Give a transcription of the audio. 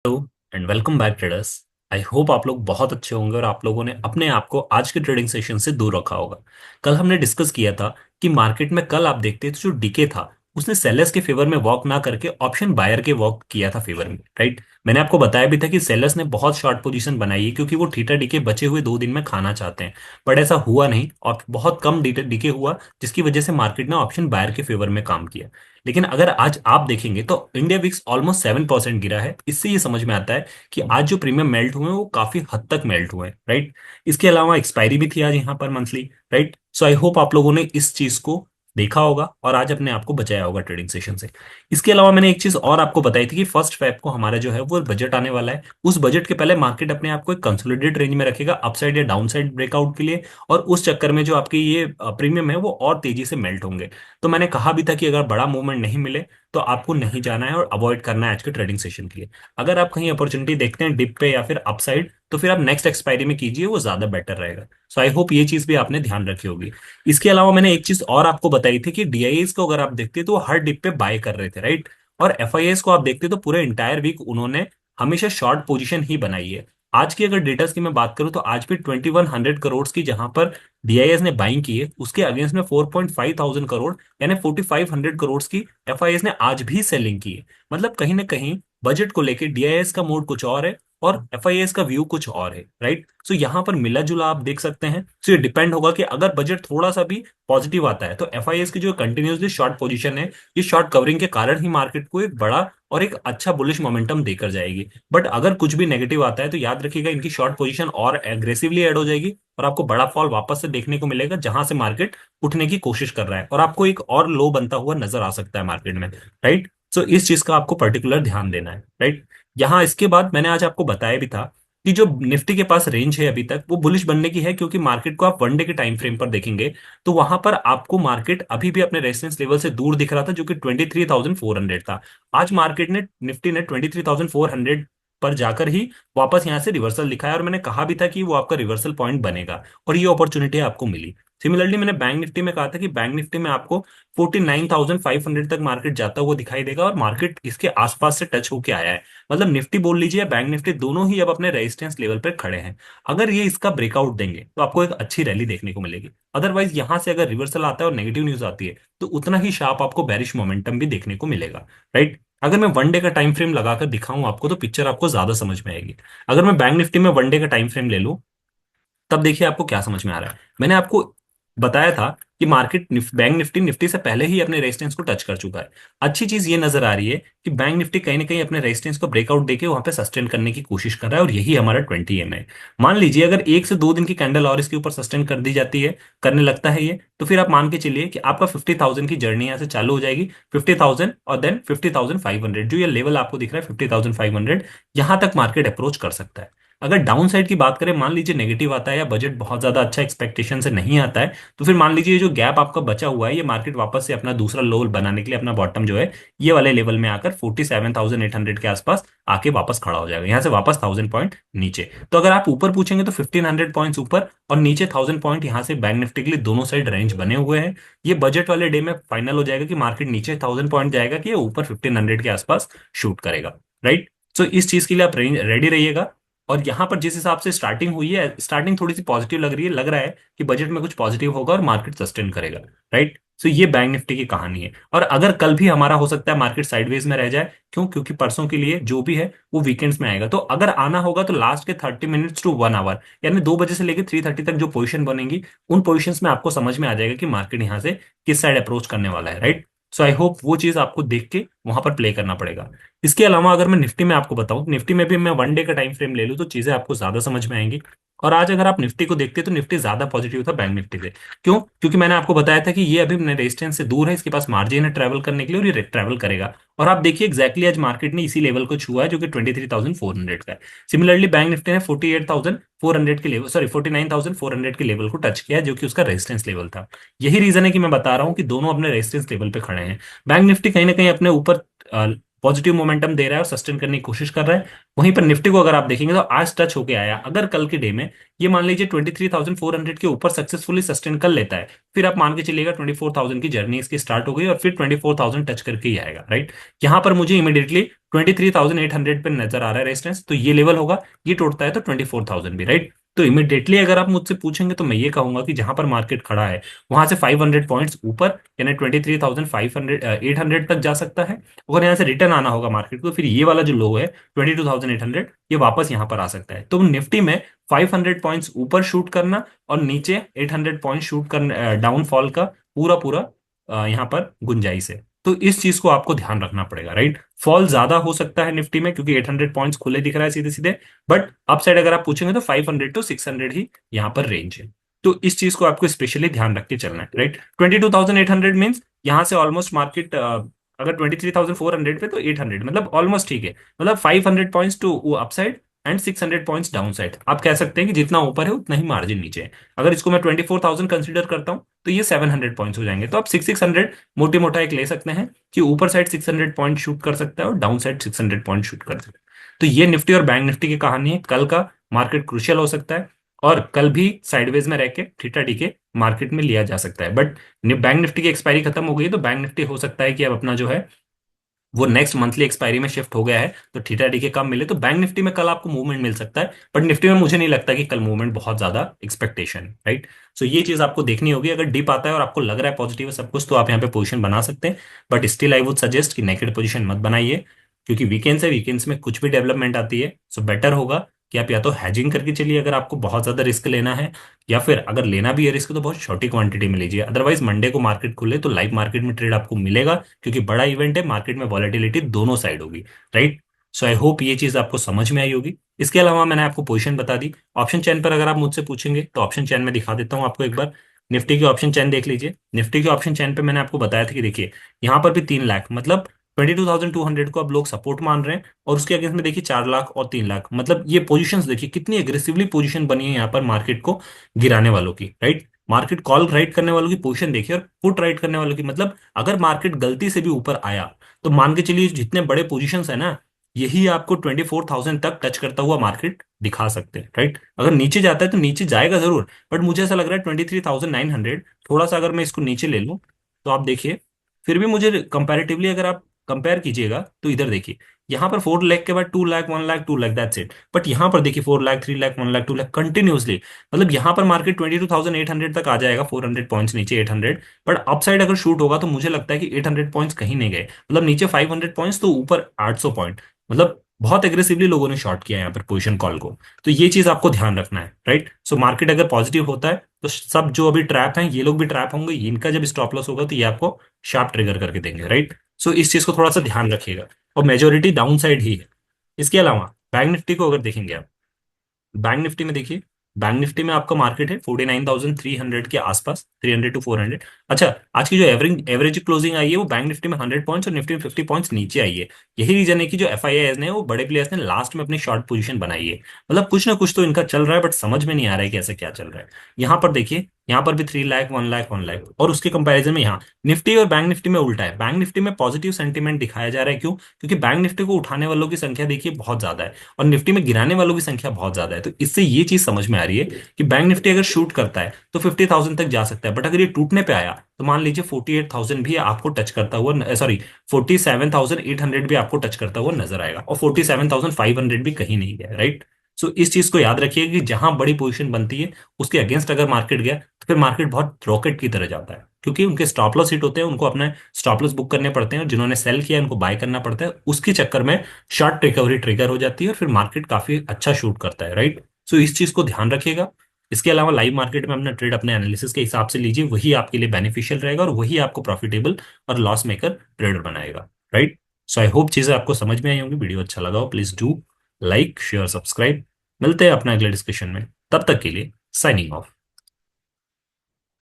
Hello and welcome back traders. I hope आप लोग बहुत अच्छे होंगे और आप लोगों ने अपने आप को आज के ट्रेडिंग सेशन से दूर रखा होगा। कल हमने डिस्कस किया था कि मार्केट में कल आप देखते तो जो डीके था उसने सेलर्स के फेवर में वॉक ना करके ऑप्शन बायर के वॉक किया था फेवर में, राइट। मैंने आपको बताया भी था कि सेलर्स ने बहुत शॉर्ट पोजीशन बनाई है क्योंकि वो थीटा डीके बचे हुए 2 दिन में खाना चाहते हैं। बट ऐसा हुआ नहीं और बहुत कम डीके हुआ, जिसकी वजह से मार्केट ने ऑप्शन बायर के फेवर में काम किया। लेकिन अगर आज आप देखेंगे तो इंडिया विक्स ऑलमोस्ट 7% गिरा है। इससे ये समझ में आता है कि आज जो प्रीमियम मेल्ट हुए हैं वो काफी हद तक मेल्ट हुए हैं, राइट। इसके अलावा एक्सपायरी भी थी आज यहाँ पर monthly, right. So I hope आप लोगों ने इस चीज को देखा होगा और आज अपने आप को बचाया होगा ट्रेडिंग सेशन से। इसके अलावा मैंने एक चीज और आपको बताई थी कि फर्स्ट फेब को हमारा जो है वो बजट आने वाला है। उस बजट के पहले मार्केट अपने आप को एक कंसोलिडेट रेंज में रखेगा अपसाइड या डाउनसाइड ब्रेकआउट के लिए। और उस चक्कर में जो आपके ये प्रीमियम है वो और तेजी से मेल्ट होंगे। तो मैंने कहा भी था कि अगर बड़ा मूवमेंट नहीं मिले तो आपको नहीं जाना है और अवॉइड करना है आज के ट्रेडिंग सेशन के लिए। अगर आप कहीं अपॉर्चुनिटी देखते हैं डिप पे या फिर अपसाइड तो फिर आप नेक्स्ट एक्सपायरी में कीजिए, वो ज्यादा बेटर रहेगा। सो आई होप ये चीज भी आपने ध्यान रखी होगी। इसके अलावा मैंने एक चीज और आपको बताई थी कि डीआईएस को अगर आप देखते तो वो हर डिप पे बाय कर रहे थे, राइट। और एफआईएस को आप देखते तो पूरे इंटायर वीक उन्होंने हमेशा शॉर्ट पोजीशन ही बनाई है। आज की अगर डेटा की मैं बात करूं तो आज भी 2100 करोड़ की जहां पर डीआईएस ने बाइंग की है उसके अगेंस्ट में 4,500 करोड़ यानी 4,500 करोड़ की एफआईएस ने आज भी सेलिंग की है। मतलब कहीं ना कहीं बजट को लेके डीआईएस का मूड कुछ और है और एफआईएस का व्यू कुछ और है, राइट। सो यहाँ पर मिला जुला आप देख सकते हैं। सो ये डिपेंड होगा कि अगर बजट थोड़ा सा भी पॉजिटिव आता है तो एफआईएस की जो कंटिन्यूसली शॉर्ट पोजीशन है ये शॉर्ट कवरिंग के कारण ही मार्केट को एक बड़ा और एक अच्छा बुलिश मोमेंटम देकर जाएगी। बट अगर कुछ भी नेगेटिव आता है तो याद रखिएगा इनकी शॉर्ट पोजीशन और एग्रेसिवली ऐड हो जाएगी और आपको बड़ा फॉल वापस से देखने को मिलेगा जहां से मार्केट उठने की कोशिश कर रहा है और आपको एक और लो बनता हुआ नजर आ सकता है मार्केट में, राइट। सो इस चीज का आपको पर्टिकुलर ध्यान देना है, राइट। यहाँ इसके बाद मैंने आज आपको बताया भी था कि जो निफ्टी के पास रेंज है अभी तक वो बुलिश बनने की है क्योंकि मार्केट को आप वन डे के टाइम फ्रेम पर देखेंगे तो वहां पर आपको मार्केट अभी भी अपने रेजिस्टेंस लेवल से दूर दिख रहा था जो कि 23,400 था। आज मार्केट ने निफ्टी ने 23,400 पर जाकर ही वापस यहां से रिवर्सल दिखाया और मैंने कहा भी था कि वो आपका रिवर्सल पॉइंट बनेगा और ये अपॉर्चुनिटी आपको मिली। सिमिलरली मैंने बैंक निफ्टी में कहा था कि बैंक निफ्टी में आपको 49,500 तक मार्केट जाता हुआ दिखाई देगा और मार्केट इसके आसपास से टच होके आया है। मतलब निफ्टी बोल लीजिए या बैंक निफ्टी दोनों ही अब अपने रेजिस्टेंस लेवल पर खड़े हैं। अगर ये इसका ब्रेकआउट देंगे तो आपको एक अच्छी रैली देखने को मिलेगी। अदरवाइज यहां से अगर रिवर्सल आता है और नेगेटिव न्यूज आती है तो उतना ही शार्प आपको बेरिश मोमेंटम भी देखने को मिलेगा, राइट। अगर मैं वन डे का टाइम फ्रेम लगाकर दिखाऊं आपको तो पिक्चर आपको ज्यादा समझ में आएगी। अगर मैं बैंक निफ्टी में वन डे का टाइम फ्रेम ले लूं तब देखिए आपको क्या समझ में आ रहा है। मैंने आपको बताया था कि बैंक निफ्टी निफ्टी से पहले ही अपने रेजिस्टेंस को टच कर चुका है। अच्छी चीज ये नजर आ रही है कि बैंक निफ्टी कहीं ना कहीं अपने रेजिस्टेंस को ब्रेकआउट देके वहां पे सस्टेन करने की कोशिश कर रहा है और यही हमारा 20 एम है। मान लीजिए अगर 1 से 2 दिन की कैंडल और इसके ऊपर सस्टेन कर दी जाती है, करने लगता है ये, तो फिर आप मान के चलिए कि आपका 50,000 की जर्नी यहाँ से चालू हो जाएगी। 50,000 और देन 50,500 जो ये लेवल आपको दिख रहा है 50,500, यहां तक मार्केट अप्रोच कर सकता है। अगर डाउन साइड की बात करें, मान लीजिए नेगेटिव आता है या बजट बहुत ज्यादा अच्छा एक्सपेक्टेशन से नहीं आता है, तो फिर मान लीजिए ये जो गैप आपका बचा हुआ है ये मार्केट वापस से अपना दूसरा लो बनाने के लिए अपना बॉटम जो है ये वाले लेवल में आकर 47,800 के आसपास आके वापस खड़ा हो जाएगा, यहाँ से वापस 1,000 पॉइंट नीचे। तो अगर आप ऊपर पूछेंगे तो 1,500 पॉइंट्स ऊपर और नीचे 1,000 पॉइंट यहाँ से बैंक निफ्टी के लिए दोनों साइड रेंज बने हुए हैं। ये बजट वाले डे में फाइनल हो जाएगा कि मार्केट नीचे 1,000 पॉइंट जाएगा कि ये ऊपर 1,500 के आसपास शूट करेगा, राइट। सो इस चीज के लिए आप रेडी रहिएगा। और यहाँ पर जिस हिसाब से स्टार्टिंग हुई है, स्टार्टिंग थोड़ी सी पॉजिटिव लग रही है, लग रहा है कि बजट में कुछ पॉजिटिव होगा और मार्केट सस्टेन करेगा, राइट। सो ये बैंक निफ्टी की कहानी है। और अगर कल भी हमारा हो सकता है मार्केट साइडवेज में रह जाए, क्यों? क्योंकि परसों के लिए जो भी है वो वीकेंड्स में आएगा। तो अगर आना होगा तो लास्ट के 30 मिनट्स टू 1 आवर यानी 2 बजे से लेकर 3:30 तक जो पोजीशन बनेगी उन पोजीशंस में आपको समझ में आ जाएगा कि मार्केट यहाँ से किस साइड अप्रोच करने वाला है, राइट। सो आई होप वो चीज आपको देख के वहां पर प्ले करना पड़ेगा। इसके अलावा अगर मैं निफ्टी में आपको बताऊं, निफ्टी में भी मैं वन डे का टाइम फ्रेम ले लूं तो चीजें आपको ज्यादा समझ में आएंगी। और आज अगर आप निफ्टी को देखते तो निफ्टी ज्यादा पॉजिटिव था बैंक निफ्टी से। क्यों? क्योंकि मैंने आपको बताया था कि ये अभी अपने रेजिस्टेंस से दूर है, इसके पास मार्जिन है ट्रैवल करने के लिए और ये ट्रैवल करेगा। और आप देखिए एग्जैक्टली आज मार्केट ने इसी लेवल को छुआ है जो कि 23,400 का है। सिमिलरली बैंक निफ्टी ने 48,400 के लेवल, सॉरी 49,400 के लेवल को टच किया है जो कि उसका रेजिस्टेंस लेवल था। यही रीजन है कि मैं बता रहा हूं कि दोनों अपने रेजिस्टेंस लेवल पे खड़े हैं। बैंक निफ्टी कहीं ना कहीं अपने ऊपर पॉजिटिव मोमेंटम दे रहा है और सस्टेन करने की कोशिश कर रहा है। वहीं पर निफ्टी को अगर आप देखेंगे तो आज टच होके आया। अगर कल के डे में ये मान लीजिए 23,400 के ऊपर सक्सेसफुली सस्टेन कर लेता है, फिर आप मान के चलिएगा 24,000 की जर्नी इसकी स्टार्ट हो गई और फिर 24,000 टच करके ही आएगा, राइट। यहां पर मुझे इमीडिएटली 23,800 पे नजर आ रहा है रेजिस्टेंस, तो ये लेवल होगा, ये टूटता है तो 24,000 भी, राइट। तो इमिडिएटली अगर आप मुझसे पूछेंगे तो मैं ये कहूंगा कि जहां पर मार्केट खड़ा है वहां से 500 पॉइंट्स ऊपर, यानी 23,500 800 तक जा सकता है। अगर यहाँ से रिटर्न आना होगा मार्केट को, फिर ये वाला जो लो है 22,800, ये वापस यहाँ पर आ सकता है। तो निफ्टी में 500 पॉइंट्स ऊपर शूट करना और नीचे 800 पॉइंट शूट करना, डाउनफॉल का पूरा पूरा यहाँ पर गुंजाइश है। तो इस चीज को आपको ध्यान रखना पड़ेगा, राइट। फॉल ज्यादा हो सकता है निफ्टी में क्योंकि 800 पॉइंट्स खुले दिख रहा है सीधे सीधे, बट अपसाइड अगर आप पूछेंगे तो 500 to 600 ही यहाँ पर रेंज है। तो इस चीज को आपको स्पेशली ध्यान रख के चलना है, राइट। 22,800 मीन्स यहाँ से ऑलमोस्ट मार्केट, अगर 23,400 पे तो 800, मतलब ऑलमोस्ट ठीक है। मतलब 500 points to upside and 600 points downside. आप कह सकते हैं कि जितना ऊपर है उतना ही मार्जिन नीचे है। अगर इसको मैं 24,000 कंसिडर करता हूँ तो ये 700 पॉइंट्स हो जाएंगे। तो आप 600 मोटी मोटा एक ले सकते हैं कि ऊपर साइड 600 पॉइंट शूट कर सकता है और डाउन साइड 600 पॉइंट शूट कर सकता है। तो ये निफ्टी और बैंक निफ्टी की कहानी है। कल का मार्केट क्रुशियल हो सकता है और कल भी साइडवेज में रह के थीटा डी के मार्केट में लिया जा सकता है। बट बैंक निफ्टी की एक्सपायरी खत्म हो गई है, तो बैंक निफ्टी हो सकता है कि अब अपना जो है वो नेक्स्ट मंथली एक्सपायरी में शिफ्ट हो गया है, तो थीटा डी के कम मिले तो बैंक निफ्टी में कल आपको मूवमेंट मिल सकता है। बट निफ्टी में मुझे नहीं लगता कि कल मूवमेंट बहुत ज्यादा एक्सपेक्टेशन, राइट। सो ये चीज आपको देखनी होगी। अगर डिप आता है और आपको लग रहा है पॉजिटिव है सब कुछ, तो आप यहाँ पे पोजीशन बना सकते हैं। But still I would suggest कि नेकेड पोजीशन मत बनाइए, क्योंकि वीकेंड्स है, वीकेंड्स में कुछ भी डेवलपमेंट आती है। सो बेटर होगा कि आप या तो हैजिंग करके चलिए अगर आपको बहुत ज्यादा रिस्क लेना है, या फिर अगर लेना भी है रिस्क तो बहुत छोटी क्वांटिटी में लीजिए। अदरवाइज मंडे को मार्केट खुले तो लाइव मार्केट में ट्रेड आपको मिलेगा, क्योंकि बड़ा इवेंट है, मार्केट में वॉलेटिलिटी दोनों साइड होगी, राइट। सो आई होप ये चीज आपको समझ में आई होगी। इसके अलावा मैंने आपको पोजीशन बता दी। ऑप्शन चैन पर अगर आप मुझसे पूछेंगे तो ऑप्शन चैन में दिखा देता हूँ आपको एक बार। निफ्टी की ऑप्शन चैन देख लीजिए। निफ्टी की ऑप्शन चैन पे मैंने आपको बताया था कि देखिए यहाँ पर भी 3 लाख, मतलब 22,200 को अब लोग सपोर्ट मान रहे हैं, और उसके अगेंस्ट में देखिए 4 लाख और 3 लाख, मतलब ये पोजीशंस देखिए कितनी एग्रेसिवली पोजीशन बनी है यहाँ पर मार्केट को गिराने वालों की, राइट। मार्केट कॉल राइट करने वालों की पोजीशन देखिए और पुट राइट करने वालों की, मतलब अगर मार्केट गलती से भी ऊपर आया तो मान के चलिए जितने बड़े पोजीशंस है ना, यही आपको 24,000 तक टच करता हुआ मार्केट दिखा सकते हैं, राइट। अगर नीचे जाता है तो नीचे जाएगा जरूर, बट मुझे ऐसा लग रहा है 23,900, थोड़ा सा अगर मैं इसको नीचे ले लूं तो आप देखिए, फिर भी मुझे कंपैरेटिवली अगर आप कंपेयर कीजिएगा तो इधर देखिए, यहाँ पर 4 लाख के बाद 2 lakh, 1 lakh, 2 lakh, that's it. But यहाँ पर देखिए 4 लाख, 3 लाख, 1 लाख, 2 लाख कंटिन्यूसली, मतलब यहाँ पर मार्केट 22,800 तक आ जाएगा, 400 पॉइंट्स नीचे 800। बट अपसाइड अगर शूट होगा तो मुझे लगता है कि 800 पॉइंट्स कहीं नहीं गए, मतलब नीचे 500 पॉइंट्स तो ऊपर 800 पॉइंट, मतलब बहुत एग्रेसिवली लोगों ने शॉर्ट किया है यहाँ पर पोजीशन कॉल को। तो ये चीज आपको ध्यान रखना है, राइट। सो मार्केट अगर पॉजिटिव होता है तो सब जो अभी ट्रैप हैं ये लोग भी ट्रैप होंगे, इनका जब स्टॉप लॉस होगा तो ये आपको शार्प ट्रिगर करके देंगे, राइट। सो इस चीज को थोड़ा सा ध्यान रखिएगा। और मेजोरिटी डाउन साइड ही है। इसके अलावा बैंक निफ्टी को अगर देखेंगे आप, बैंक निफ्टी में देखिए, बैंक निफ्टी में आपका मार्केट है 49,300 के आसपास, 300 to 400। अच्छा, आज की जो एवरेज एवरेज क्लोजिंग आई है वो बैंक निफ्टी में 100 पॉइंट्स और निफ्टी में 50 पॉइंट्स नीचे आई है। यही रीजन है कि जो एफ आई आई ने, वो बड़े प्लेयर्स ने लास्ट में अपनी शॉर्ट पोजीशन बनाई है। मतलब कुछ ना कुछ तो इनका चल रहा है, बट समझ में नहीं आ रहा है कि ऐसा क्या चल रहा है। यहाँ पर देखिए, यहाँ पर भी 3 लाख, 1 लाख, 1 लाख, और उसके कंपैरिजन में यहाँ निफ्टी और बैंक निफ्टी में उल्टा है। बैंक निफ्टी में पॉजिटिव सेंटीमेंट दिखाया जा रहा है, क्यों? क्योंकि बैंक निफ्टी को उठाने वालों की संख्या देखिए बहुत ज्यादा है, और निफ्टी में गिराने वालों की संख्या बहुत ज्यादा है। तो इससे ये चीज समझ में आ रही है कि बैंक निफ्टी अगर शूट करता है तो 50,000 तक जा सकता है, बट अगर ये टूटने पे आया तो मान लीजिए 48,000 भी आपको टच करता हुआ, सॉरी 47,800 भी आपको टच करता हुआ नजर आएगा, और 47,500 भी कहीं नहीं गया, राइट। सो इस चीज को याद रखिए कि जहां बड़ी पोजीशन बनती है उसके अगेंस्ट अगर मार्केट गया तो फिर मार्केट बहुत रॉकेट की तरह जाता है, क्योंकि उनके स्टॉप लॉस हिट होते हैं, उनको अपने स्टॉप लॉस बुक करने पड़ते हैं, और जिन्होंने सेल किया है उनको बाय करना पड़ता है। उसके चक्कर में शॉर्ट रिकवरी ट्रिगर हो जाती है और फिर मार्केट काफी अच्छा शूट करता है, राइट। सो इस चीज को ध्यान रखिएगा। इसके अलावा लाइव मार्केट में अपना ट्रेड अपने एनालिसिस के हिसाब से लीजिए, वही आपके लिए बेनिफिशियल रहेगा और वही आपको प्रॉफिटेबल और लॉस मेकर ट्रेडर बनाएगा, राइट। सो आई होप चीजें आपको समझ में आई होंगी। वीडियो अच्छा लगा हो please do like, share, subscribe. मिलते हैं अपना अगले डिस्कशन में, तब तक के लिए साइनिंग ऑफ।